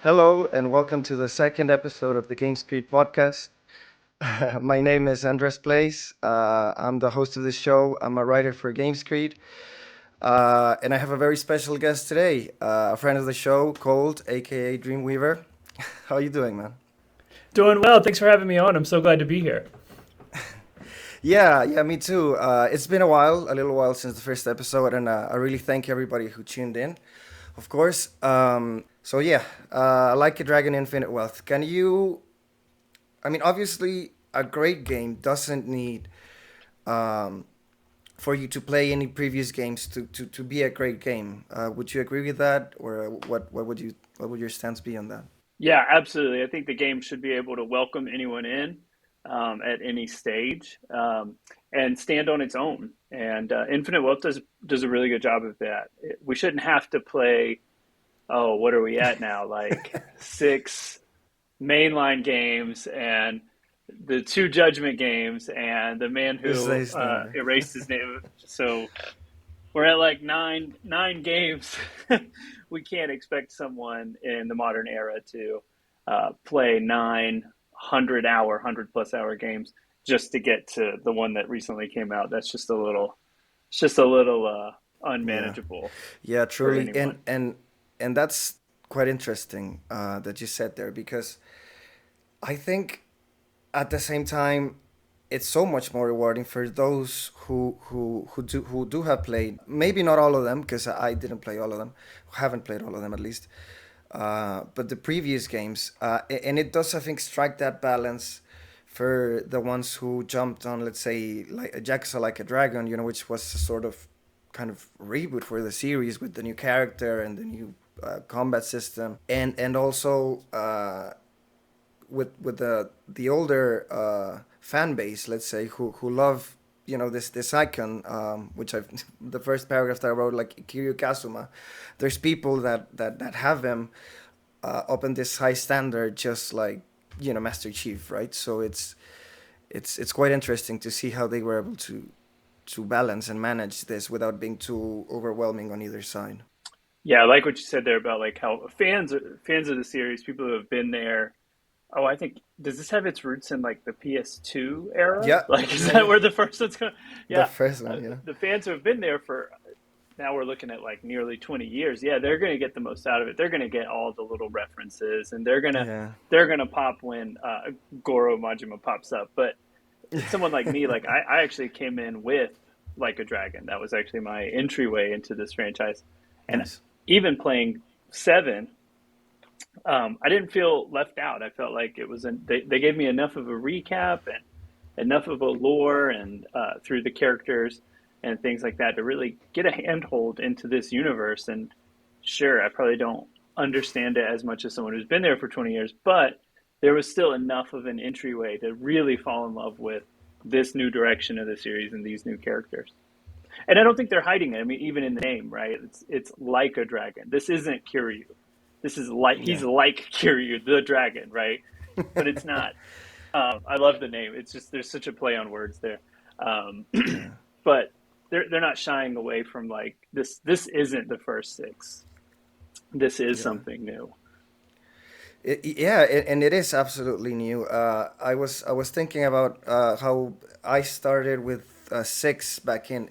Hello, and welcome to the second episode of the GamesCreed podcast. My name is Andresplays. I'm the host of the show. I'm a writer for GamesCreed. And I have a very special guest today, a friend of the show, Colt, aka Dreamweaver. How you doing, man? Doing well. Thanks for having me on. I'm so glad to be here. Yeah, me too. It's been a little while since the first episode, and I really thank everybody who tuned in, of course. So yeah, like a Dragon Infinite Wealth. Obviously, a great game doesn't need um, for you to play any previous games to be a great game. Would you agree with that, or what would your stance be on that? Yeah, absolutely. I think the game should be able to welcome anyone in at any stage and stand on its own. And Infinite Wealth does a really good job of that. We shouldn't have to play. Oh, what are we at now? Like six mainline games and the two Judgment games and the man This who is number. erased his name. So we're at like nine games. We can't expect someone in the modern era to play 900 hour, 100 plus hour games just to get to the one that recently came out. That's just a little, it's just a little Yeah, unmanageable yeah, for truly, anyone. and that's quite interesting that you said there because I think at the same time it's so much more rewarding for those who do have played, maybe not all of them because I didn't play all of them, haven't played all of them at least, but the previous games, and it does, I think, strike that balance for the ones who jumped on, let's say, like a Jackson like a Dragon, which was a sort of kind of reboot for the series with the new character and the new combat system, and also with the older fan base, let's say, who love this icon, which I've the first paragraph that I wrote, like Kiryu Kazuma. There's people that have him up in this high standard, just like Master Chief, right? So it's quite interesting to see how they were able to balance and manage this without being too overwhelming on either side. Yeah, I like what you said there about like how fans of the series, people who have been there. Oh, I think does this have its roots in like the PS2 era? Yeah, Like, is yeah, that yeah. where the first one's going? The Yeah, first one, yeah. the fans who have been there for now we're looking at like nearly 20 years. Yeah, they're going to get the most out of it. They're going to get all the little references, and Yeah. they're gonna pop when Goro Majima pops up. But someone like me, like I actually came in with Like a Dragon. That was actually my entryway into this franchise, and Nice. even playing seven, I didn't feel left out. I felt like it was they gave me enough of a recap and enough of a lore and through the characters and things like that to really get a handhold into this universe. And sure, I probably don't understand it as much as someone who's been there for 20 years, but there was still enough of an entryway to really fall in love with this new direction of the series and these new characters. And I don't think they're hiding it. I mean, even in the name, right? It's like a dragon. This isn't Kiryu. This is like Yeah. he's like Kiryu, the dragon, right? But it's not. I love the name. It's just there's such a play on words there. Um, Yeah. but they're not shying away from like this. This isn't the first six. This is Yeah. something new. Yeah, and it is absolutely new. I was thinking about how I started with six back in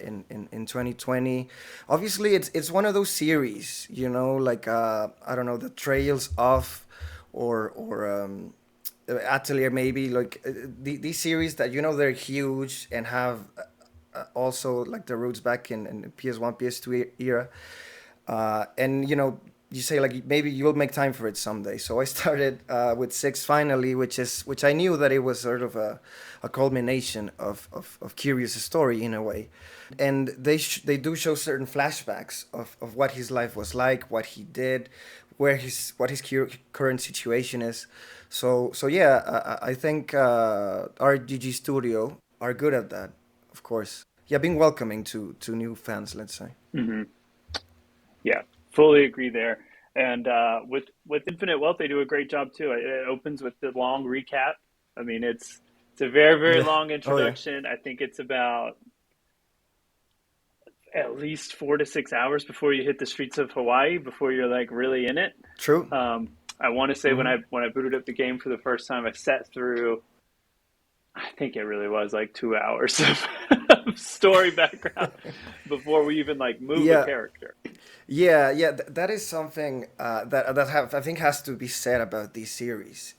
2020. Obviously, it's one of those series, like I don't know, the Trails of, or Atelier maybe, like these series that they're huge and have also like the roots back in PS1, PS2 era. And you say like maybe you'll make time for it someday. So I started with six finally, which I knew that it was sort of a culmination of Curious' story in a way, and they do show certain flashbacks of what his life was like, what he did, what his current situation is. So yeah, I think RGG Studio are good at that, of course. Yeah, being welcoming to new fans, let's say. Hmm. Yeah, fully agree there. And with Infinite Wealth, they do a great job too. It opens with the long recap. I mean, it's a very Yeah. long Oh yeah. introduction. I think it's about at least 4 to 6 hours before you hit the streets of Hawaii, before you're like really in it. True. Um, I want to say Mm-hmm. when I booted up the game for the first time, I sat through, I think it really was like 2 hours of story background before we even like move a Yeah, character. yeah. That is something that have I think has to be said about this series.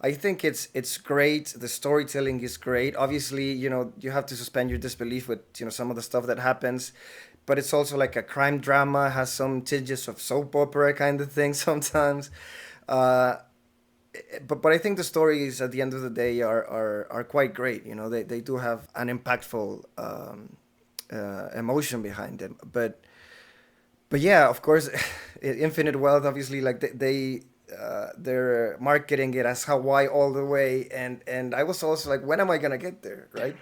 I think it's great. The storytelling is great. Obviously, you have to suspend your disbelief with some of the stuff that happens, but it's also like a crime drama. Has some tinges of soap opera kind of thing sometimes. Uh, but I think the stories at the end of the day are quite great. They do have an impactful emotion behind them. But yeah, of course, Infinite Wealth obviously like they're marketing it as Hawaii all the way, and I was also like, when am I gonna get there, right?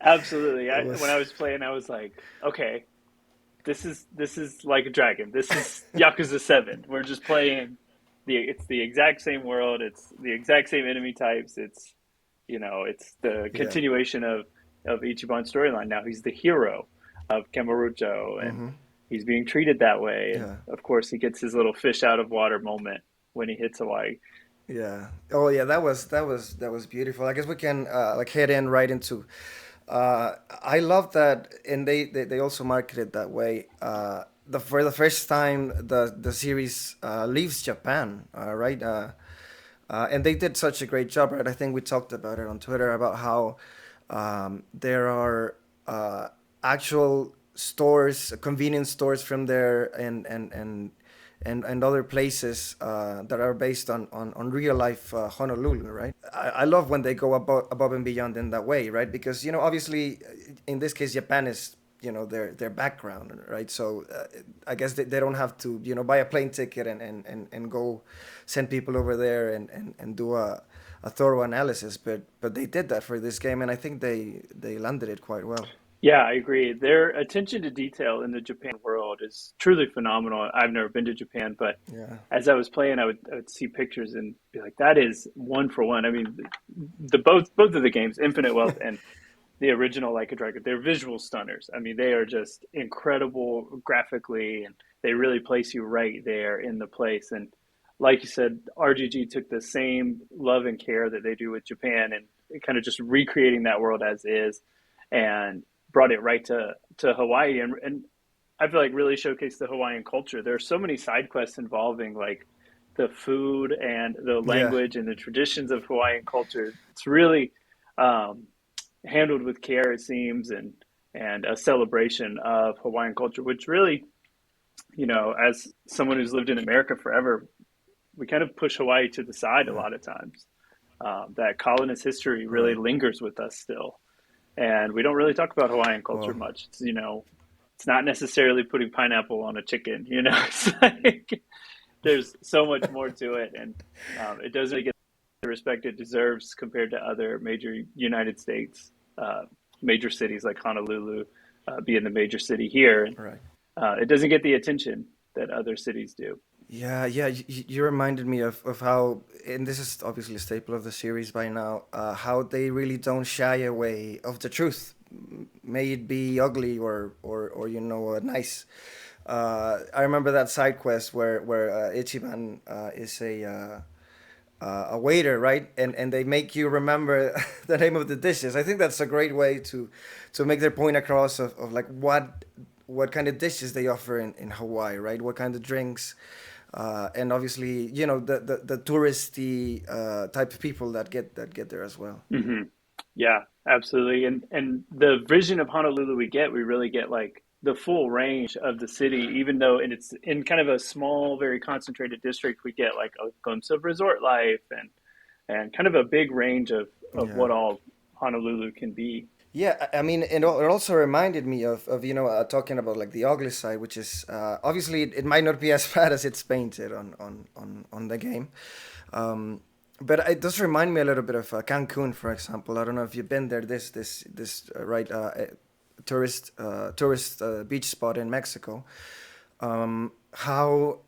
Absolutely. It When was I was playing, I was like, okay, this is like a dragon. This is Yakuza 7. We're just playing it's the exact same world. It's the exact same enemy types. It's the yeah. continuation of Ichiban's storyline. Now he's the hero of Kamarucho, and Mm-hmm. he's being treated that way. And Yeah. of course, he gets his little fish out of water moment when he hits Hawaii. Yeah. Oh yeah, that was beautiful. I guess we can like head in right into. I love that, and they also market it that way. For the first time, the series leaves Japan, right? And they did such a great job, right? I think we talked about it on Twitter about how there are actual stores, convenience stores from there, and other places that are based on real life Honolulu, right? I love when they go above and beyond in that way, right? Because obviously, in this case, Japan is their background, right? So I guess they don't have to buy a plane ticket and go send people over there and do a thorough analysis, but they did that for this game, and I think they landed it quite well. Yeah, I agree. Their attention to detail in the Japan world is truly phenomenal. I've never been to Japan, but Yeah, as I was playing, I would see pictures and be like, "That is one for one." I mean, the both of the games, Infinite Wealth and the original Like a Dragon, they're visual stunners. I mean, they are just incredible graphically, and they really place you right there in the place. And like you said, RGG took the same love and care that they do with Japan and kind of just recreating that world as is, and brought it right to Hawaii. And I feel like really showcased the Hawaiian culture. There are so many side quests involving like the food and the yeah, language and the traditions of Hawaiian culture. It's really um, handled with care, it seems, and a celebration of Hawaiian culture, which really, as someone who's lived in America forever, we kind of push Hawaii to the side a yeah. lot of times. That colonist history really Right. lingers with us still, and we don't really talk about Hawaiian culture Well, much. It's not necessarily putting pineapple on a chicken. It's like there's so much more to it, and it doesn't really get the respect it deserves compared to other major United States major cities like Honolulu, being the major city here, and right. it doesn't get the attention that other cities do. Yeah, yeah. You reminded me of how, and this is obviously a staple of the series by now, how they really don't shy away of the truth, may it be ugly or nice. I remember that side quest where Ichiban is a waiter, right? And they make you remember the name of the dishes. I think that's a great way to make their point across of like what kind of dishes they offer in Hawaii, right? What kind of drinks, and obviously the touristy type of people that get there as well. Hmm. Yeah, absolutely. And the vision of Honolulu we really get like the full range of the city, even though it's in kind of a small, very concentrated district, we get like a glimpse of resort life and kind of a big range of Yeah. what all Honolulu can be. Yeah, I mean, it also reminded me of talking about like the ugly side, which is obviously it might not be as bad as it's painted on the game, um, but it does remind me a little bit of Cancun, for example. I don't know if you've been there. This right tourist beach spot in Mexico. How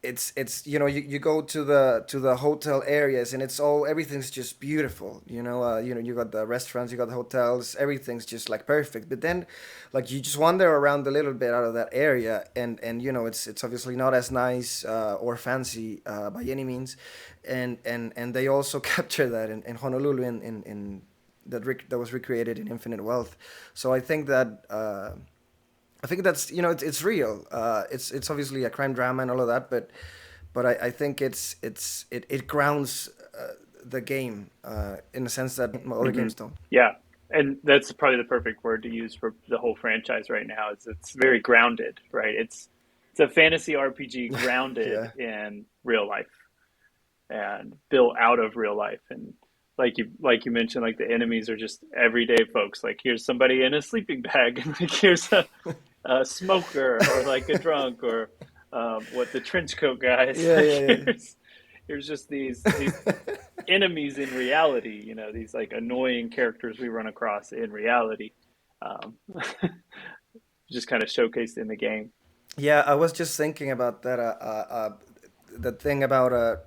it's you go to the hotel areas, and it's all everything's just beautiful. You got the restaurants, you got the hotels, everything's just like perfect. But then, like, you just wander around a little bit out of that area, and it's obviously not as nice or fancy by any means. And they also capture that in Honolulu, in that was recreated in Infinite Wealth. So I think that's it's real. It's obviously a crime drama and all of that, but I think it grounds the game in a sense that other Hmm. games don't. Yeah, and that's probably the perfect word to use for the whole franchise right now. Is it's very grounded, right? It's a fantasy RPG grounded Yeah, in real life and built out of real life. And like you mentioned, like the enemies are just everyday folks. Like here's somebody in a sleeping bag, and like here's a smoker or like a drunk or what the trench coat guys. yeah, Like yeah, here's just these yeah. enemies in reality. These like annoying characters we run across in reality, um, just kind of showcased in the game. Yeah, I was just thinking about that. The thing about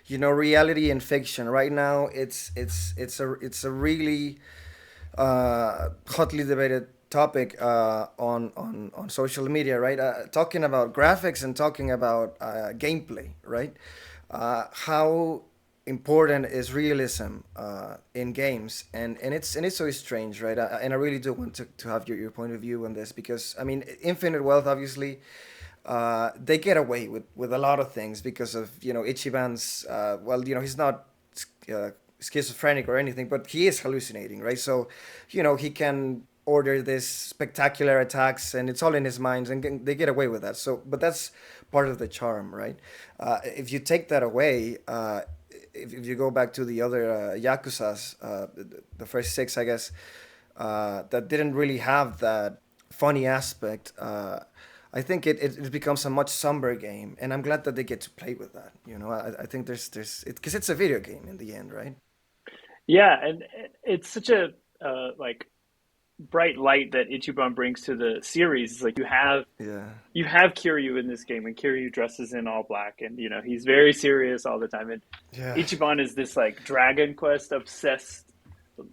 reality and fiction. Right now, it's a really hotly debated topic on social media, right? Talking about graphics and talking about gameplay, right? How important is realism in games, and it's so strange, right? And I really do want to have your point of view on this, because I mean, Infinite Wealth, obviously, they get away with a lot of things because of Ichiban's. Well, he's not uh, schizophrenic or anything, but he is hallucinating, right? So, he can order this spectacular attacks, and it's all in his mind, and they get away with that. So, but that's part of the charm, right? If you take that away, if you go back to the other Yakuza's, the first six, I guess, that didn't really have that funny aspect. I think it becomes a much somber game, and I'm glad that they get to play with that. I think there's because it's a video game in the end, right? Yeah, and it's such a like bright light that Ichiban brings to the series. It's like Yeah, you have Kiryu in this game, and Kiryu dresses in all black, and he's very serious all the time. And yeah, Ichiban is this like Dragon Quest obsessed,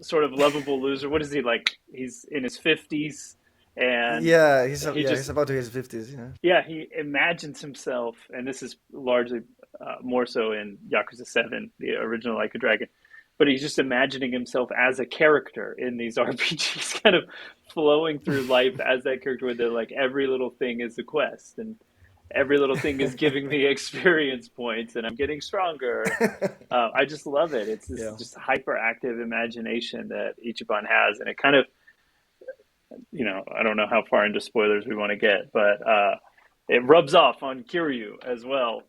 sort of lovable loser. What is he like? He's in his 50s, and yeah. he He's just about to hit his 50s. Yeah, yeah, he imagines himself, and this is largely more so in Yakuza 7, the original Like a Dragon, but he's just imagining himself as a character in these RPGs, kind of flowing through life as that character, where they're like every little thing is a quest, and every little thing is giving me experience points, and I'm getting stronger. I just love it. It's this yeah. just hyperactive imagination that Ichiban has, and it kind of, I don't know how far into spoilers we want to get, but it rubs off on Kiryu as well,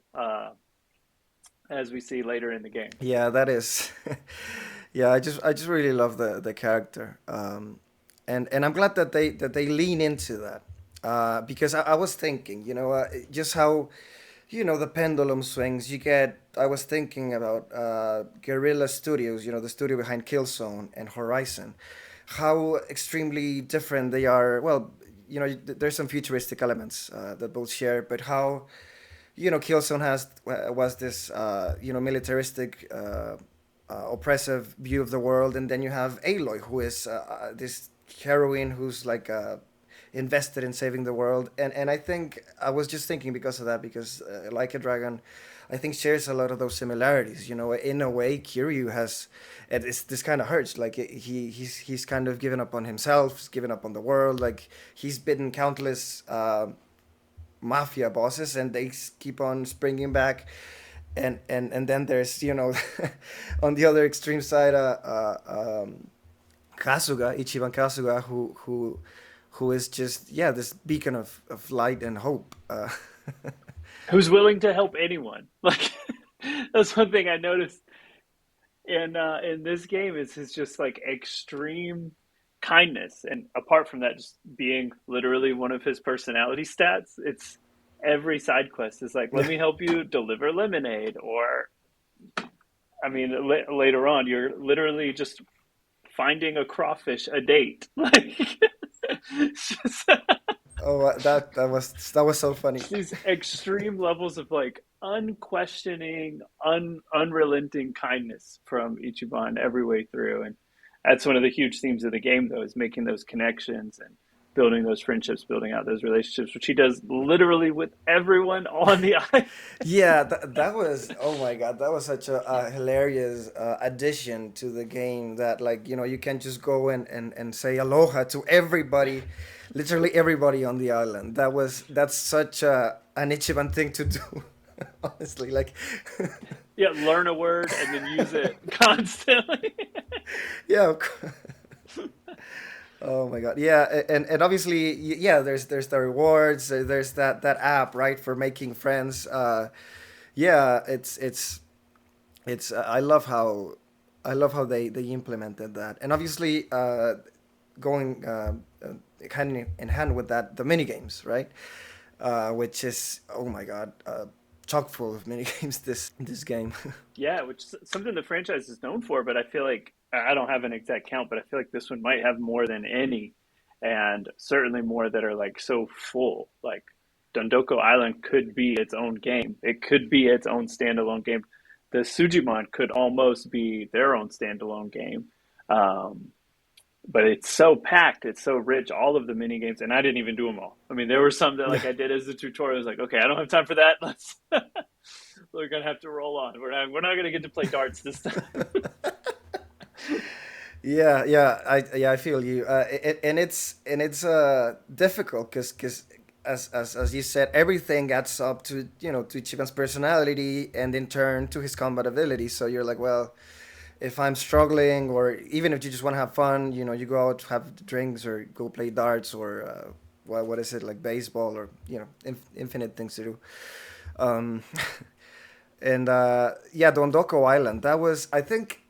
as we see later in the game. Yeah, that is. Yeah, I just really love the character, and I'm glad that they lean into that, because I was thinking, just how the pendulum swings. I was thinking about Guerrilla Studios, the studio behind Killzone and Horizon, how extremely different they are. Well, there's some futuristic elements that both share, but how Killzone was this militaristic, oppressive view of the world, and then you have Aloy, who is this heroine who's like invested in saving the world, and I think I was just thinking because of that, because Like a Dragon, I think shares a lot of those similarities. In a way, Kiryu has, and this kind of hurts. Like he's kind of given up on himself, he's given up on the world. Like he's bitten countless mafia bosses, and they keep on springing back. And then there's on the other extreme side, Kasuga, Ichiban Kasuga, who is just, yeah, this beacon of light and hope. Who's willing to help anyone? Like that's one thing I noticed in this game is his just like extreme kindness, and apart from that, just being literally one of his personality stats. It's every side quest is like, let me help you deliver lemonade, or I mean, later on, you're literally just finding a crawfish a date. Like, it's just, Oh, that was so funny. Just these extreme levels of like unquestioning, unrelenting kindness from Ichiban every way through, and that's one of the huge themes of the game, though, is making those connections and building those friendships, building out those relationships, which he does literally with everyone on the island. Yeah, that was, oh my God, that was such a hilarious addition to the game that, like, you can just go and say aloha to everybody, literally everybody on the island. That's such an Ichiban thing to do, honestly. Like, Yeah, learn a word and then use it constantly. yeah, of course. Oh my God. Yeah, and obviously, yeah, there's the rewards, there's that app, right, for making friends. Yeah, it's I love how they implemented that, and obviously going hand in hand with that, the mini games, right? Which is, oh my God, chock full of mini games. This game. Yeah, which is something the franchise is known for, but I feel like I don't have an exact count, but I feel like this one might have more than any, and certainly more that are like so full. Like Dondoko Island could be its own game. It could be its own standalone game. The Sujimon could almost be their own standalone game. Um, but it's so packed, it's so rich, all of the mini games, and I didn't even do them all. I mean, there were some that Yeah. like I did as a tutorial. I was like, okay, I don't have time for that. Let's we're gonna have to roll on. We're not gonna get to play darts this time. Yeah, I feel you. And it's difficult because as you said, everything adds up to Chiban's personality and in turn to his combat ability. So you're like, well, if I'm struggling, or even if you just want to have fun, you go out, have drinks, or go play darts, or what is it, like baseball, or infinite things to do. Um, and yeah, Dondoko Island. That was, I think,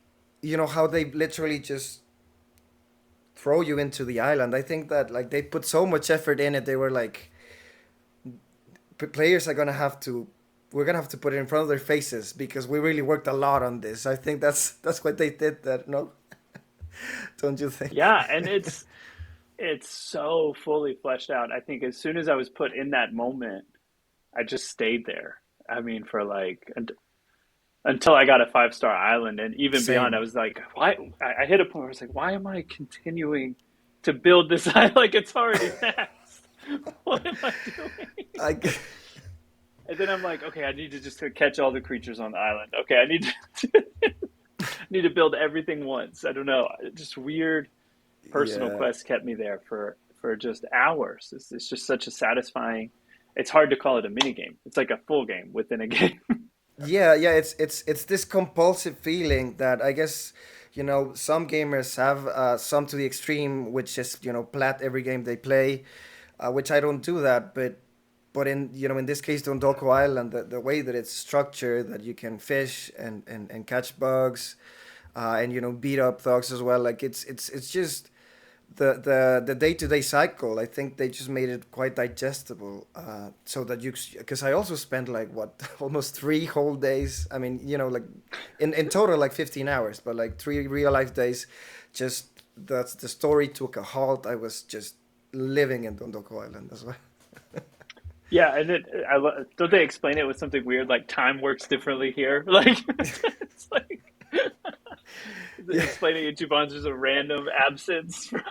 how they literally just throw you into the island. I think that, like, they put so much effort in it. They were like, players are gonna have to. We're gonna have to put it in front of their faces because we really worked a lot on this. I think that's what they did. That, no, don't you think? Yeah, and it's so fully fleshed out. I think as soon as I was put in that moment, I just stayed there. I mean, for like until I got a 5-star island, and even beyond, I Same. was like, why? I hit a point where I was like, why am I continuing to build this island like it's already maxed? What am I doing? I. And then I'm like, okay, I need to just catch all the creatures on the island. Okay, I need to need to build everything once. I don't know, just weird personal Yeah. quests kept me there for just hours. It's just such a satisfying. It's hard to call it a mini game. It's like a full game within a game. Yeah, it's this compulsive feeling that I guess some gamers have, some to the extreme, which is plat every game they play, which I don't do that, but in this case, on Doko Island, the way that it's structured, that you can fish and catch bugs, and beat up thugs as well. Like, it's just the day-to-day cycle. I think they just made it quite digestible, so that because I also spent, like, what, almost 3 whole days. I mean, like, in total, like, 15 hours, but like 3 real life days. Just that's the story took a halt. I was just living in Dondoko Island as well. Yeah, and don't they explain it with something weird like time works differently here? Like it's like Yeah. explaining it to Bonds as a random absence from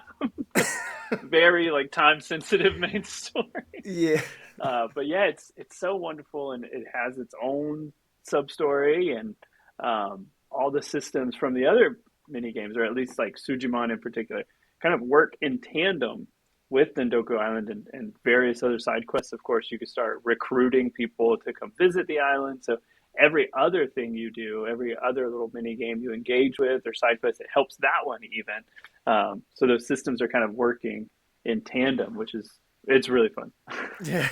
the very like time sensitive main story. Yeah. But yeah, it's so wonderful, and it has its own sub story, and all the systems from the other mini games, or at least like Sujimon in particular, kind of work in tandem with Dendoku Island, and various other side quests. Of course, you can start recruiting people to come visit the island. So every other thing you do, every other little mini game you engage with or side quest, it helps that one even. So those systems are kind of working in tandem, which is it's really fun. Yeah.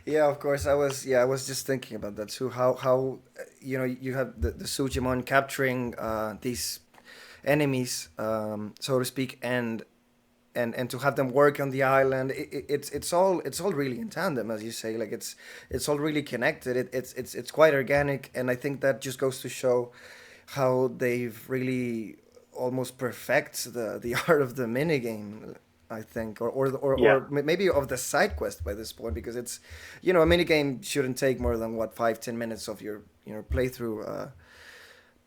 Yeah, of course. I was just thinking about that too. How you have the Sujimon capturing these enemies, so to speak, and to have them work on the island. It's all really in tandem, as you say. Like, it's all really connected. It's quite organic, and I think that just goes to show how they've really almost perfect the art of the minigame. I think, Yeah, maybe of the side quest by this point, because it's, a mini game shouldn't take more than what 5-10 minutes of your playthrough.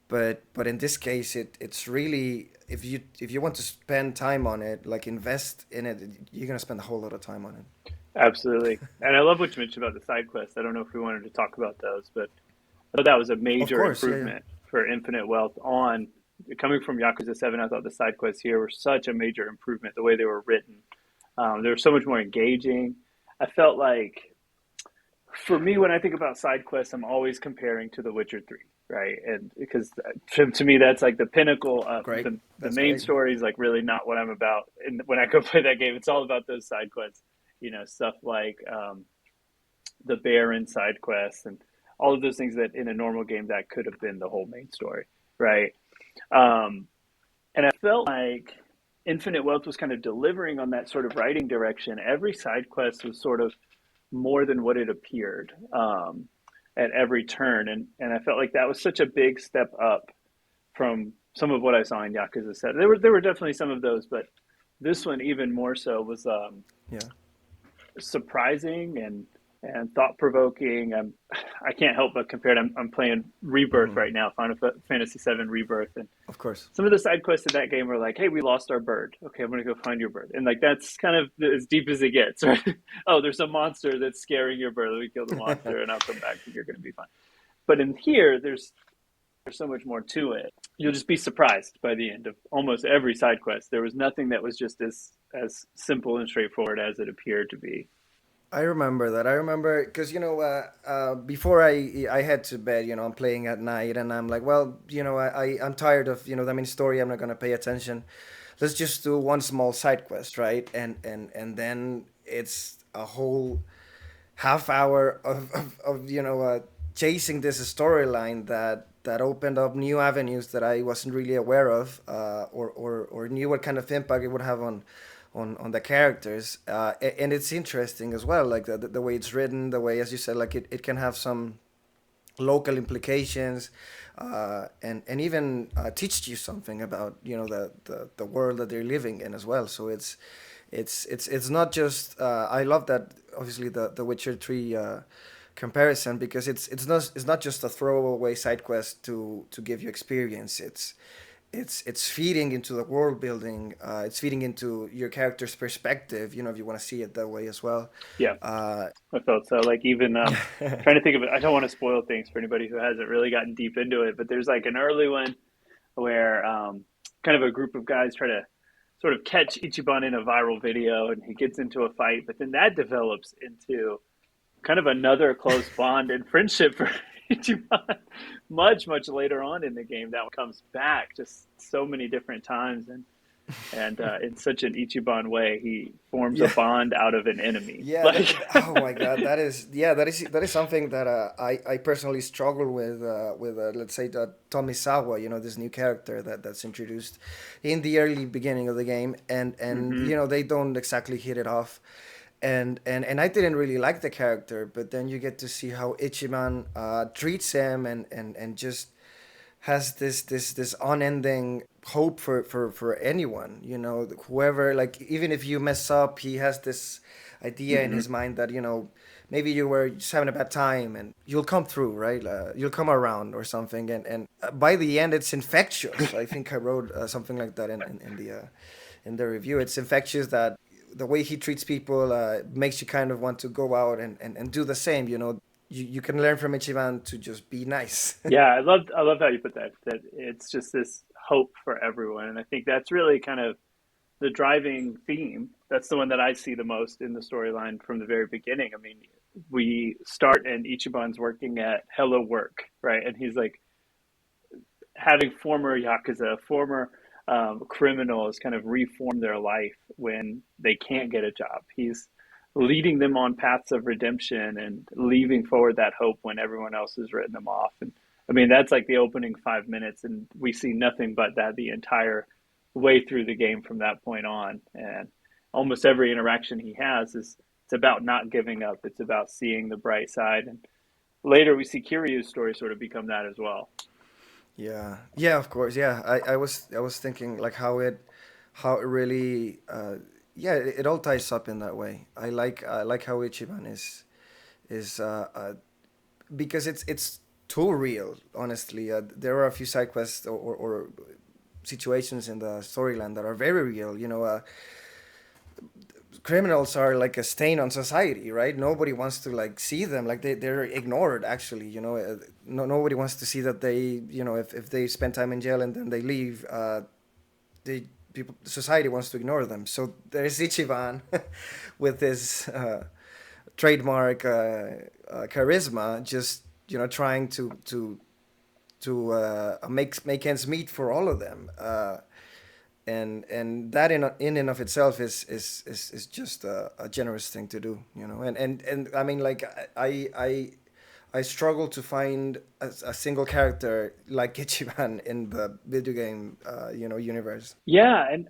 But in this case, it's really, if you want to spend time on it, like invest in it, you're gonna spend a whole lot of time on it. absolutely. And I love what you mentioned about the side quests. I don't know if we wanted to talk about those, but I thought that was a Of major course, yeah, yeah. improvement for Infinite Wealth on coming from Yakuza 7. I thought the side quests here were such a major improvement, the way they were written. They were so much more engaging. I felt like for me, when I think about side quests, I'm always comparing to The Witcher 3, right? And because to me, that's like the pinnacle of Great, the that's main great. story is like really not what I'm about. And when I go play that game, it's all about those side quests, stuff like the Baron side quests and all of those things that in a normal game that could have been the whole main story, right? Um, and I felt like Infinite Wealth was kind of delivering on that sort of writing direction. Every side quest was sort of more than what it appeared at every turn, and I felt like that was such a big step up from some of what I saw in Yakuza Seven. There were definitely some of those, but this one even more so was Yeah. surprising and thought provoking. I can't help but compare it. I'm playing Rebirth Hmm. right now, Final Fantasy VII Rebirth, and Of course. some of the side quests in that game were like, "Hey, we lost our bird. Okay, I'm gonna go find your bird," and like that's kind of as deep as it gets, right? Oh, there's a monster that's scaring your bird. Let me kill the monster, and I'll come back, and you're gonna be fine. But in here, there's so much more to it. You'll just be surprised by the end of almost every side quest. There was nothing that was just as simple and straightforward as it appeared to be. I remember that. I remember because before I head to bed, I'm playing at night, and I'm like, well, I'm tired of the main story. I'm not gonna pay attention. Let's just do one small side quest, right? And then it's a whole half hour of chasing this storyline that opened up new avenues that I wasn't really aware of, or knew what kind of impact it would have on the characters, and it's interesting as well, like the way it's written, the way, as you said, like it can have some local implications, and even teach you something about the world that they're living in as well. So it's not just I love that, obviously, the Witcher 3 comparison, because it's not just a throwaway side quest to give you experience. It's feeding into the world building. It's feeding into your character's perspective. If you want to see it that way as well. Yeah, Uh, I felt so. Like even trying to think of it. I don't want to spoil things for anybody who hasn't really gotten deep into it, but there's like an early one where kind of a group of guys try to sort of catch Ichiban in a viral video, and he gets into a fight, but then that develops into kind of another close bond and friendship for Ichiban much later on in the game. That one comes back just so many different times, and in such an Ichiban way, he forms a yeah, bond out of an enemy. yeah. Like, Oh my God, that is something that I personally struggle with let's say the Tomisawa. This new character that's introduced in the early beginning of the game, and mm-hmm. they don't exactly hit it off. And I didn't really like the character, but then you get to see how Ichiban treats him, and just has this unending hope for anyone. Whoever, like, even if you mess up, he has this idea in Mm-hmm. his mind that maybe you were just having a bad time, and you'll come through, right? You'll come around or something, and by the end, it's infectious. I think I wrote something like that in the review. It's infectious that the way he treats people makes you kind of want to go out and do the same. You can learn from Ichiban to just be nice. Yeah, I love how you put that. That it's just this hope for everyone, and I think that's really kind of the driving theme. That's the one that I see the most in the storyline from the very beginning. I mean, we start and Ichiban's working at Hello Work, right? And he's like having former Yakuza, former criminals kind of reform their life when they can't get a job. He's leading them on paths of redemption and leaving forward that hope when everyone else has written them off. And I mean, that's like the opening 5 minutes, and we see nothing but that the entire way through the game from that point on. And almost every interaction he has is it's about not giving up. It's about seeing the bright side. And later we see Kiryu's story sort of become that as well. Yeah, yeah, of course, yeah. I was thinking like how it really yeah, it all ties up in that way. I like how Ichiban is because it's too real. Honestly, there are a few side quests or situations in the storyline that are very real. Criminals are like a stain on society, right? Nobody wants to like see them, like they're ignored actually. Nobody wants to see that if they spend time in jail and then they leave, they people society wants to ignore them. So there's Ichiban with his trademark charisma, just trying to make ends meet for all of them. And that in and of itself is just a generous thing to do, and I mean, like, I struggle to find a single character like Ichiban in the video game universe. Yeah, and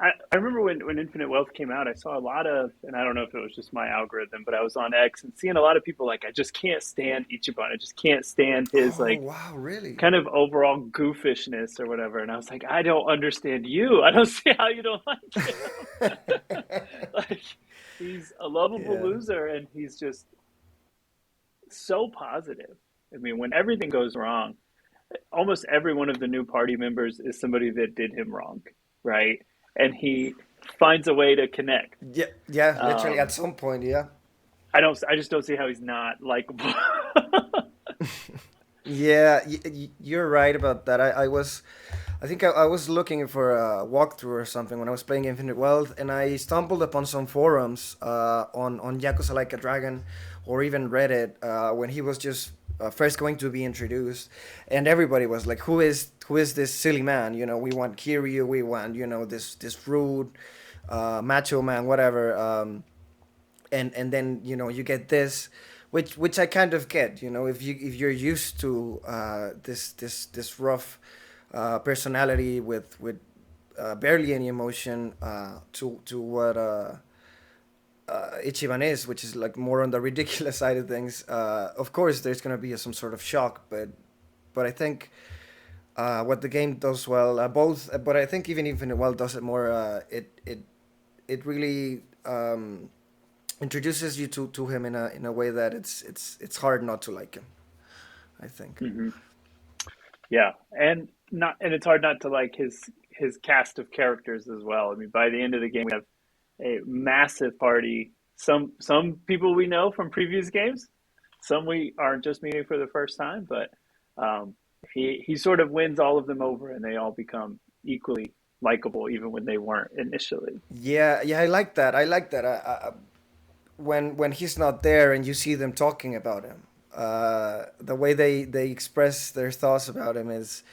I remember when Infinite Wealth came out, I saw a lot of, and I don't know if it was just my algorithm, but I was on X and seeing a lot of people like, I just can't stand Ichiban. I just can't stand his Oh like wow, really? kind of overall goofishness or whatever. And I was like, I don't understand you. I don't see how you don't like him. Like, he's a lovable Yeah. loser, and he's just so positive. I mean, when everything goes wrong, almost every one of the new party members is somebody that did him wrong, right? And he finds a way to connect. Yeah, yeah, literally at Um, some point, yeah. I just don't see how he's not likable. Yeah, you're right about that. I think I was looking for a walkthrough or something when I was playing Infinite Wealth, and I stumbled upon some forums on Yakuza Like a Dragon, or even Reddit when he was just first going to be introduced, and everybody was like, "Who is this silly man? We want Kiryu, we want this rude macho man, whatever." And then you get this, which I kind of get. If you're used to this rough personality with barely any emotion, to what Ichiban is, which is like more on the ridiculous side of things. Of course, there's gonna be some sort of shock, but I think what the game does well, both, but I think even Infinite Well does it more. It really introduces you to him in a way that it's hard not to like him, I think. Hmm. Yeah, and not, and it's hard not to like his cast of characters as well. I mean, by the end of the game, we have a massive party. Some people we know from previous games, some we are just meeting for the first time, but um, he sort of wins all of them over, and they all become equally likable, even when they weren't initially. Yeah, yeah, I like that. When he's not there and you see them talking about him, the way they express their thoughts about him is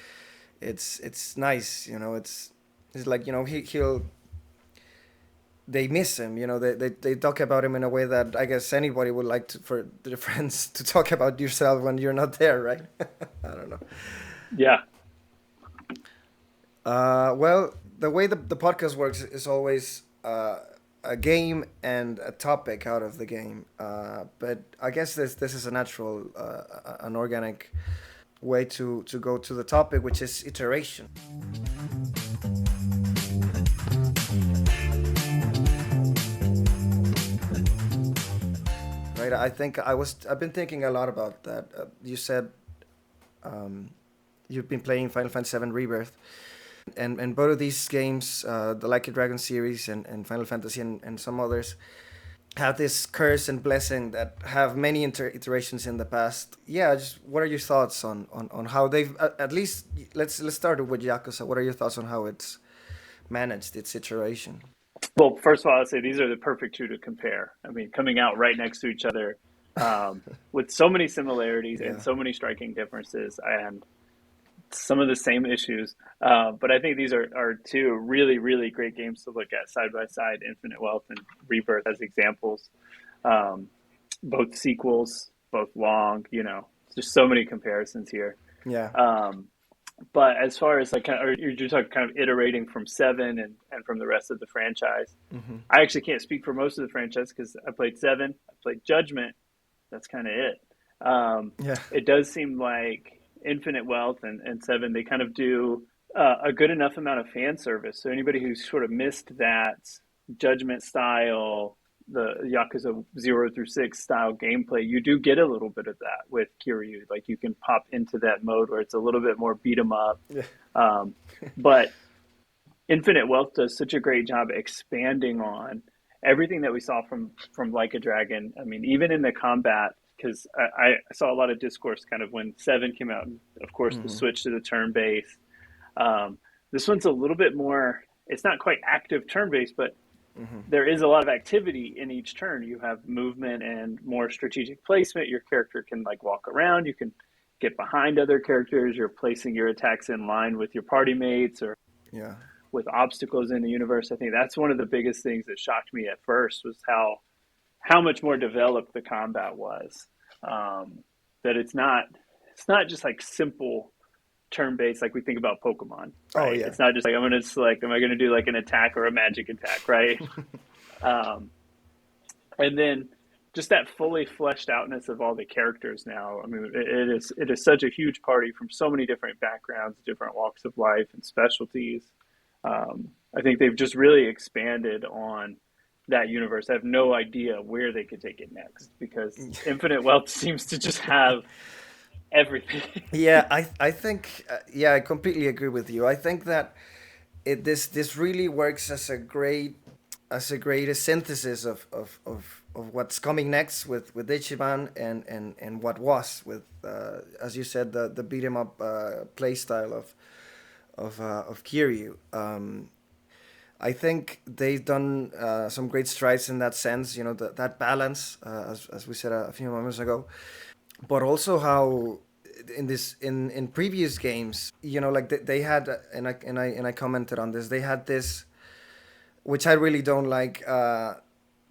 it's nice. It's like he'll they miss him. They talk about him in a way that I guess anybody would like for their friends to talk about yourself when you're not there, right? I don't know. Yeah. Well, the way the podcast works is always a game and a topic out of the game. But I guess this is a natural, an organic way to go to the topic, which is iteration. Right? I've been thinking a lot about that. You said um, you've been playing Final Fantasy VII Rebirth, and both of these games, the Like a Dragon series and Final Fantasy and some others, have this curse and blessing that have many iterations in the past. Yeah, just what are your thoughts on how they've at least let's start with Yakuza. What are your thoughts on how it's managed its iteration? Well, first of all, I'd say these are the perfect two to compare. I mean, coming out right next to each other, with so many similarities and Yeah, so many striking differences, and some of the same issues. But I think these are two really, really great games to look at side by side, Infinite Wealth and Rebirth as examples. Um, Both sequels, both long, just so many comparisons here. yeah, Um, but as far as like, or you're talking kind of iterating from seven and from the rest of the franchise, hmm, I actually can't speak for most of the franchise because I played seven, I played Judgment. That's kind of it. yeah, It does seem like Infinite Wealth and Seven, they kind of do a good enough amount of fan service. So anybody who's sort of missed that Judgment style, the Yakuza 0 through 6 style gameplay, you do get a little bit of that with Kiryu. Like you can pop into that mode where it's a little bit more beat 'em up. Yeah. Um, but Infinite Wealth does such a great job expanding on everything that we saw from Like a Dragon. I mean, even in the combat, because I saw a lot of discourse kind of when Seven came out, and of course the Hmm. switch to the turn based. Um, this one's a little bit more. It's not quite active turn based, but Hmm. there is a lot of activity in each turn. You have movement and more strategic placement. Your character can like walk around. You can get behind other characters. You're placing your attacks in line with your party mates or Yeah. with obstacles in the universe. I think that's one of the biggest things that shocked me at first was how much more developed the combat was. That it's not just like simple turn based like we think about Pokemon, Oh right? yeah. It's not just like I'm gonna select, am I gonna do like an attack or a magic attack, right? Um, and then just that fully fleshed outness of all the characters now. I mean, it is such a huge party from so many different backgrounds, different walks of life, and specialties. I think they've just really expanded on that universe. I have no idea where they could take it next because Infinite Wealth seems to just have everything. Yeah, I think yeah, I completely agree with you. I think that this really works as a great synthesis of what's coming next with Ichiban and what was with as you said the beat 'em up play style of Kiryu. I think they've done some great strides in that sense. You know that balance, as we said a few moments ago, but also how in previous games, you know, like they had, and I commented on this. They had this, which I really don't like,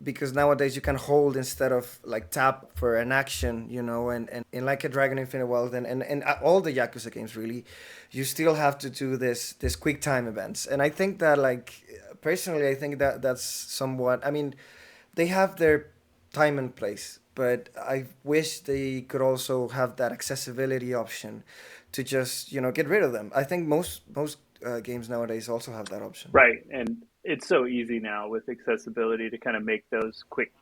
because nowadays you can hold instead of like tap for an action, you know, and in like a Dragon Infinite Wealth and all the Yakuza games really, you still have to do this quick time events, and I think that like personally, I think that that's somewhat. I mean, they have their time and place, but I wish they could also have that accessibility option to just get rid of them. I think most games nowadays also have that option. Right. And it's so easy now with accessibility to kind of make those quick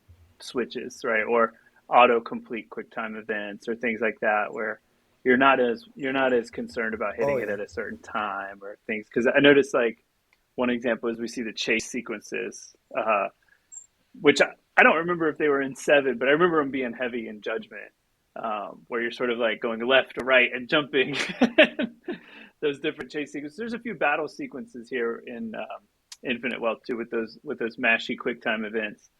switches, right? Or auto complete quick time events or things like that where you're not as concerned about Oh hitting it yeah. at a certain time or things. Because I noticed like one example is we see the chase sequences, which I don't remember if they were in seven, but I remember them being heavy in Judgment, where you're sort of like going left to right and jumping. Those different chase sequences. There's a few battle sequences here in Infinite Wealth too, with those mashy quick time events.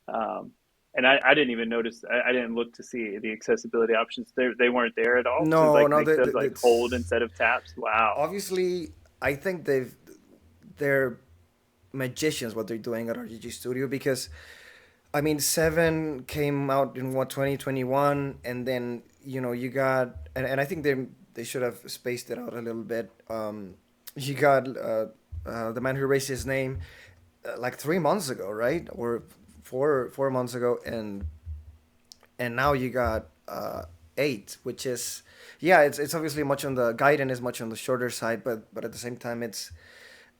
And I didn't even notice. I didn't look to see the accessibility options. They weren't there at all to No, like no, make those like hold it's instead of taps. Wow. obviously I think they're magicians what they're doing at RGG Studio, because I mean, Seven came out in what 2021, and then you got, and I think they should have spaced it out a little bit. You got the man who erased his name like 3 months ago, right, or 4 months ago, and now you got eight, which is yeah, it's obviously much on the Gaiden is much on the shorter side, but at the same time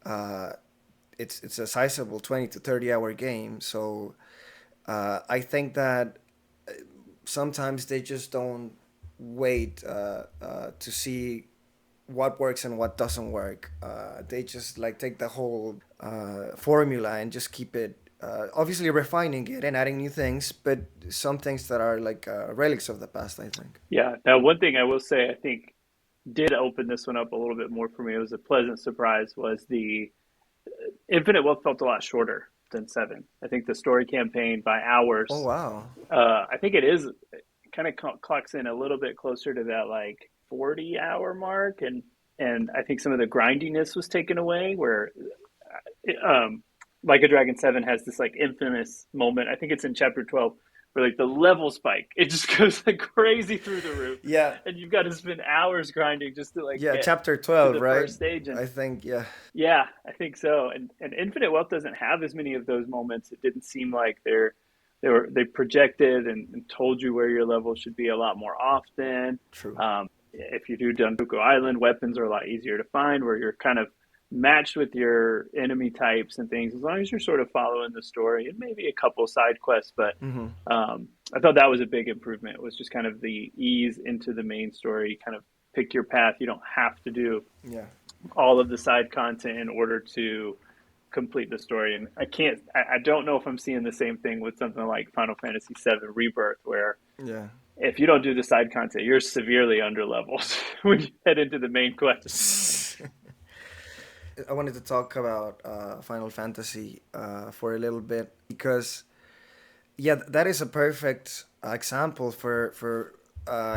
uh, it's a sizable 20 to 30 hour game, so. I think that sometimes they just don't wait to see what works and what doesn't work. They just like take the whole formula and just keep it. Obviously, refining it and adding new things, but some things that are like relics of the past, I think. Yeah. Now, one thing I will say, I think did open this one up a little bit more for me. It was a pleasant surprise. Was the Infinite Wealth felt a lot shorter than seven. I think the story campaign by Oh hours. wow! I think it is kind of clocks in a little bit closer to that like 40-hour mark, and I think some of the grindiness was taken away. Where like a Dragon 7 has this like infamous moment. I think it's in chapter 12 where like the level spike. It just goes like crazy through the roof. Yeah, And you've got to spend hours grinding just to like yeah. get Chapter to 12, the right? first stage. And I think yeah. yeah, I think so. And Infinite Wealth doesn't have as many of those moments. It didn't seem like they projected and told you where your level should be a lot more often. True. If you do Dunbuku Island, weapons are a lot easier to find where you're kind of matched with your enemy types and things, as long as you're sort of following the story and maybe a couple side quests. But Mm-hmm. I thought that was a big improvement. It was just kind of the ease into the main story, kind of pick your path. You don't have to do Yeah. all of the side content in order to complete the story. And I don't know if I'm seeing the same thing with something like Final Fantasy VII Rebirth, where Yeah. if you don't do the side content, you're severely under leveled when you head into the main quest. I wanted to talk about Final Fantasy for a little bit because yeah, that is a perfect example for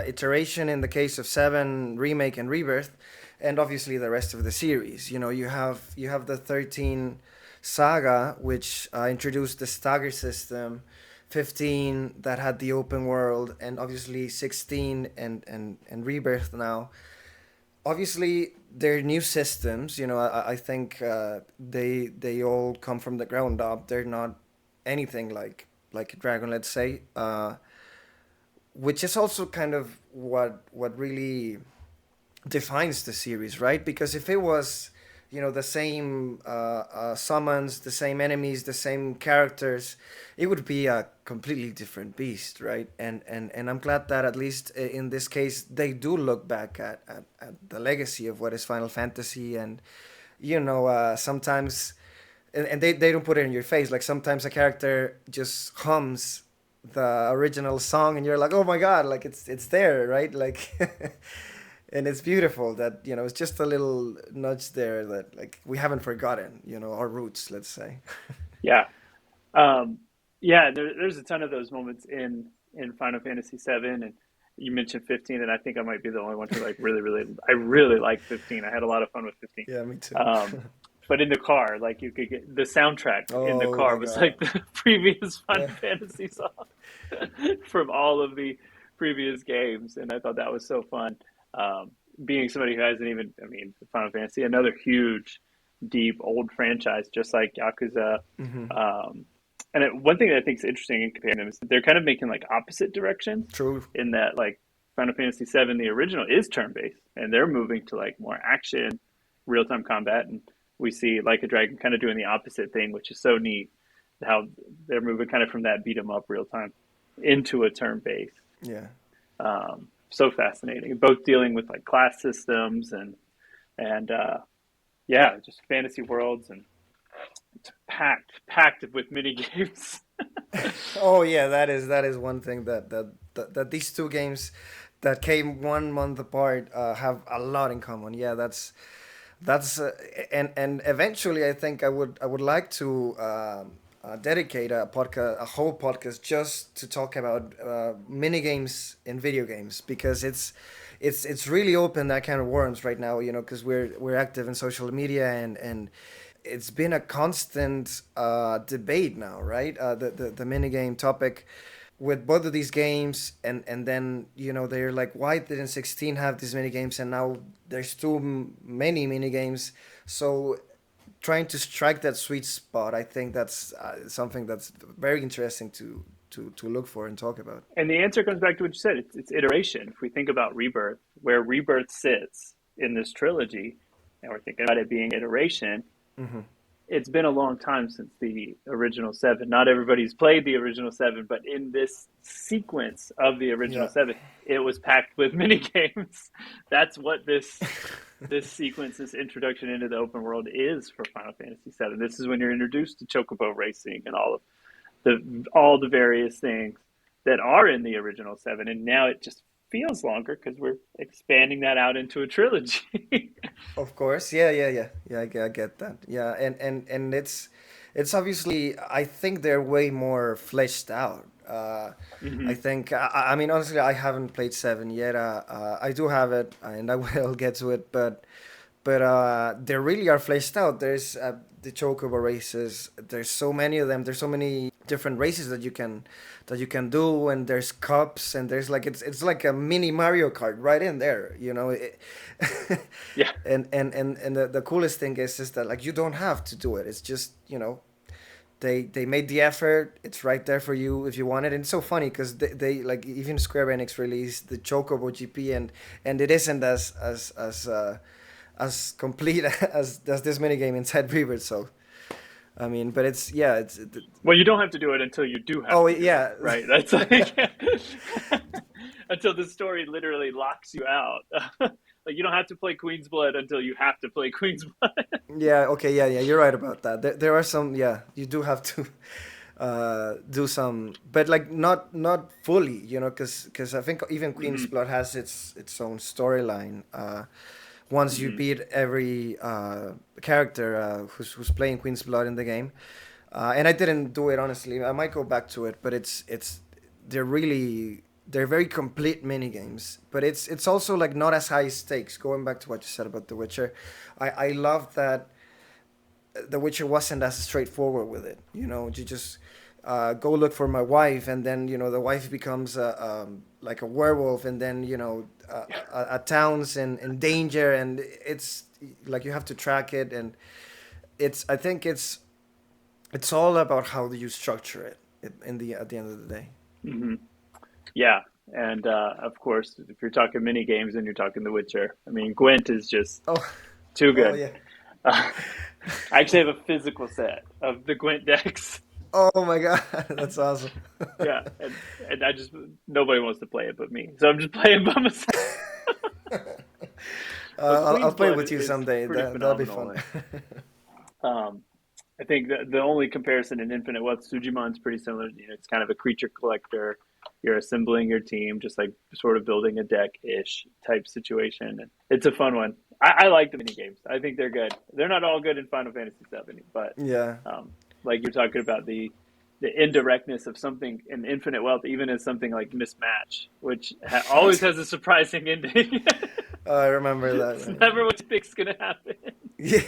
iteration in the case of Seven Remake and Rebirth, and obviously the rest of the series. You have the 13 saga, which introduced the stagger system. 15 that had the open world, and obviously 16 and Rebirth now. Obviously they're new systems. I think they all come from the ground up. They're not anything like a dragon, let's say, which is also kind of what really defines the series, right? Because if it was, the same summons, the same enemies, the same characters, it would be a completely different beast, right? And I'm glad that at least in this case they do look back at the legacy of what is Final Fantasy, and sometimes, and they don't put it in your face. Like sometimes a character just hums the original song, and you're like, oh my god, like it's there, right? Like, and it's beautiful that it's just a little nudge there that like we haven't forgotten our roots, let's say. Yeah, um, yeah. There's a ton of those moments in Final Fantasy VII, and you mentioned 15, and I think I might be the only one who like I really like 15. I had a lot of fun with 15. Yeah, me too. Um, but in the car, like you could get the soundtrack in the Oh car my was god. like the previous Final Yeah. Fantasy song from all of the previous games, and I thought that was so fun. Um, Being somebody who hasn't even, I mean, Final Fantasy, another huge, deep, old franchise, just like Yakuza. Hmm. Um, one thing that I think is interesting in comparing them is that they're kind of making like opposite directions True. in that like Final Fantasy VII, the original, is turn based, and they're moving to like more action, real time combat, and we see like a dragon kind of doing the opposite thing, which is so neat. How they're moving kind of from that beat 'em up real time into a turn based. Yeah. So fascinating. Both dealing with like class systems and yeah, just fantasy worlds, and it's packed with mini games. Oh yeah, that is one thing that these two games that came 1 month apart have a lot in common. Yeah, that's and eventually I think I would like to dedicate a whole podcast just to talk about mini games in video games, because it's really open that kind of worms right now. Because we're active in social media, and it's been a constant debate now, right? The mini game topic with both of these games, and then they're like, why didn't 16 have these mini games, and now there's too many mini games. So trying to strike that sweet spot, I think that's something that's very interesting to look for and talk about. And the answer comes back to what you said. It's iteration. If we think about Rebirth, where Rebirth sits in this trilogy, and we're thinking about it being iteration, Hmm. it's been a long time since the original seven. Not everybody's played the original seven, but in this sequence of the original Yeah. seven, it was packed with mini games. That's what this sequence, this introduction into the open world is for Final Fantasy VII. This is when you're introduced to chocobo racing and all the various things that are in the original seven, and now it just feels longer because we're expanding that out into a trilogy. Of course, yeah, yeah, yeah, yeah. I get that. Yeah, and it's obviously, I think they're way more fleshed out. I Hmm. think I mean, honestly, I haven't played seven yet. I do have it, and I will get to it, but they really are fleshed out. There's the chocobo races. There's so many of them. There's so many different races that you can do, and there's cups, and there's like it's like a mini Mario Kart right in there. Yeah, And the coolest thing is that like you don't have to do it. It's just they made the effort. It's right there for you if you want it. And it's so funny because they like even Square Enix released the Chocobo GP, and it isn't as complete as this minigame inside Reaver. So I mean, but it's yeah, Well, you don't have to do it until you do have oh to do it, yeah, right? That's like until the story literally locks you out. Like you don't have to play Queen's Blood until you have to play Queen's Blood. yeah, okay, yeah, yeah, you're right about that. There are some, yeah, you do have to do some, but like not fully, because I think even Queen's Hmm. Blood has its own storyline. Once you Hmm. beat every character who's playing Queen's Blood in the game, and I didn't do it honestly. I might go back to it, but they're really they're very complete mini games. But it's also like not as high stakes. Going back to what you said about The Witcher, I love that The Witcher wasn't as straightforward with it. You just go look for my wife, and then the wife becomes like a werewolf, and then a town's in danger, and it's like you have to track it, and I think it's all about how do you structure it in the at the end of the day. Hmm. Yeah, and of course, if you're talking mini games and you're talking The Witcher, I mean, Gwent is just Oh, too oh good. yeah. Uh, I actually have a physical set of the Gwent decks. Oh my god, that's awesome. Yeah, and I just nobody wants to play it but me, so I'm just playing by myself. But I'll Queen's play Blood with you is someday. pretty That'll be fun. phenomenal, and um, I think the only comparison in Infinite Wealth, Sujimon's pretty similar. It's kind of a creature collector. You're assembling your team, just like sort of building a deck ish type situation. And it's a fun one. I like the mini games. I think they're good. They're not all good in Final Fantasy VII, but Yeah. um, like you're talking about the indirectness of something in Infinite Wealth, even as something like Mismatch, which always has a surprising ending. Oh, I remember It's that. never what you think's gonna happen. Yeah.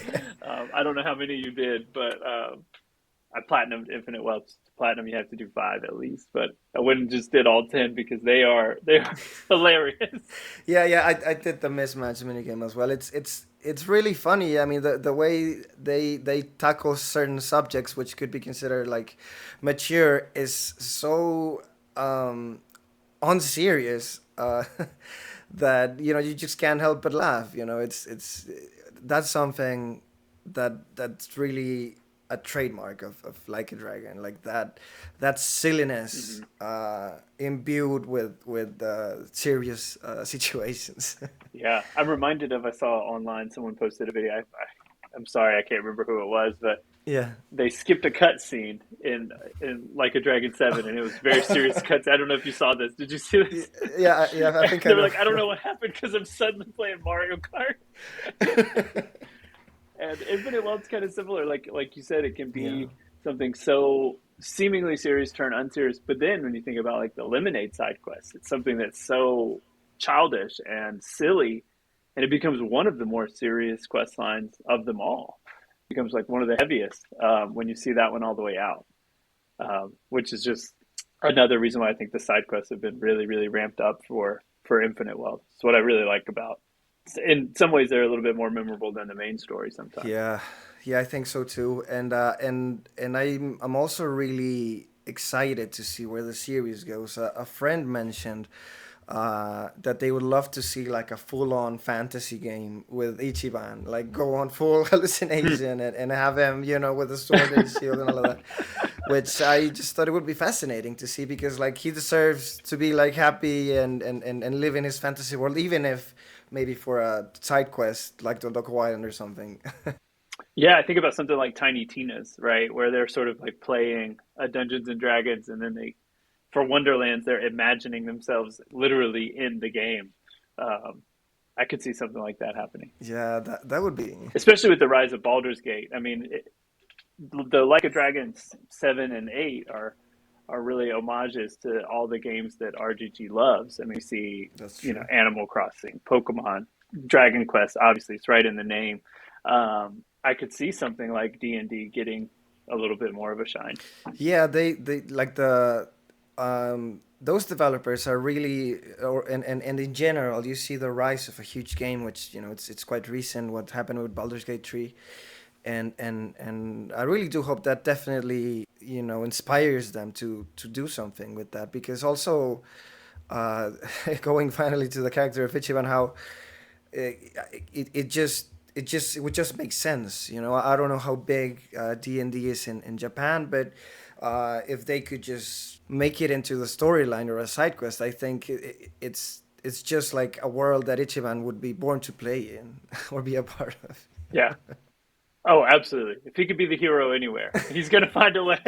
I don't know how many you did, but I platinumed Infinite Wealth. To platinum, you have to do 5 at least. But I wouldn't just did all 10 because they are hilarious. Yeah, yeah, I did the mismatch minigame as well. It's really funny. I mean, the way they tackle certain subjects which could be considered like mature is so unserious that you just can't help but laugh. It's that's something that's really a trademark of Like a Dragon, like that silliness Hmm. imbued with serious situations. Yeah, I'm reminded of I saw online someone posted a video. I'm sorry, I can't remember who it was, but Yeah. they skipped a cut scene in Like a Dragon 7, and it was very serious cuts. I don't know if you saw this. Did you see Yeah, this? yeah, yeah, I think I They were know. like, I don't know what happened because I'm suddenly playing Mario Kart. And Infinite Wealth's kind of similar. Like you said, it can Yeah. be something so seemingly serious turn unserious, but then when you think about like the Lemonade side quest, it's something that's so childish and silly, and it becomes one of the more serious quest lines of them all. It becomes like one of the heaviest when you see that one all the way out, which is just another reason why I think the side quests have been really, really ramped up for Infinite Wealth. It's what I really like about. In some ways, they're a little bit more memorable than the main story sometimes. Yeah, yeah, I think so too. And I'm also really excited to see where the series goes. A friend mentioned that they would love to see like a full-on fantasy game with Ichiban, like go on full hallucination and have him, with a sword and shield and all of that. Which I just thought it would be fascinating to see because like he deserves to be like happy and live in his fantasy world, even if maybe for a side quest like Dondoko Island or something. Yeah, I think about something like Tiny Tina's, right, where they're sort of like playing Dungeons and Dragons, and then for Wonderlands, they're imagining themselves literally in the game. Um, I could see something like that happening, Yeah, that would be. especially with the rise of Baldur's Gate. I mean, the Like a Dragon 7 and 8 are really homages to all the games that RGG loves. I mean, you see, That's true. Animal Crossing, Pokemon, Dragon Quest. Obviously, it's right in the name. I could see something like D&D getting a little bit more of a shine. Yeah, they like those developers are really and in general you see the rise of a huge game which it's quite recent what happened with Baldur's Gate 3 and I really do hope that definitely inspires them to do something with that because also uh going finally to the character of Ichiban how it just it would just make sense. You know, I don't know how big D&D is in Japan, but if they could just make it into the storyline or a side quest, I think it's just like a world that Ichiban would be born to play in or be a part of. Yeah. Oh, absolutely. If he could be the hero anywhere, he's gonna find a way.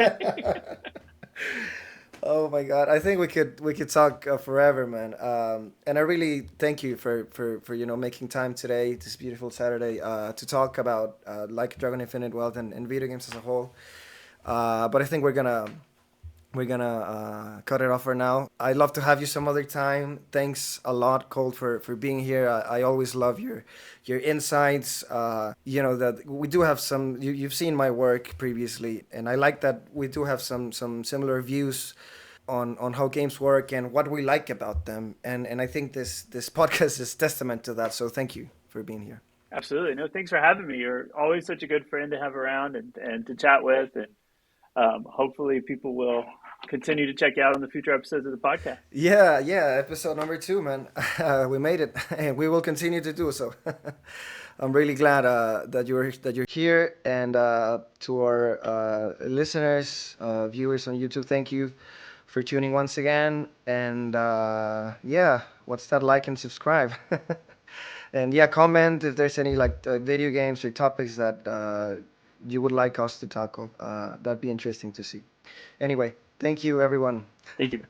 Oh my God, I think we could talk forever, man. And I really thank you for making time today, this beautiful Saturday, to talk about like Dragon Infinite Wealth and video games as a whole. But I think we're gonna cut it off for now. I'd love to have you some other time. Thanks a lot, Colt, for being here. I always love your insights. That we do have some. You've seen my work previously, and I like that we do have some similar views on how games work and what we like about them. And I think this podcast is testament to that. So thank you for being here. Absolutely. No, thanks for having me. You're always such a good friend to have around and to chat with. And hopefully people will continue to check you out on the future episodes of the podcast. Yeah, yeah, episode number 2, man. We made it, and we will continue to do so. I'm really glad that you're here, and to our listeners, viewers on YouTube, thank you for tuning once again. And yeah, what's that? Like and subscribe, and yeah, comment if there's any like video games or topics that you would like us to tackle. That'd be interesting to see. Anyway, thank you, everyone. Thank you.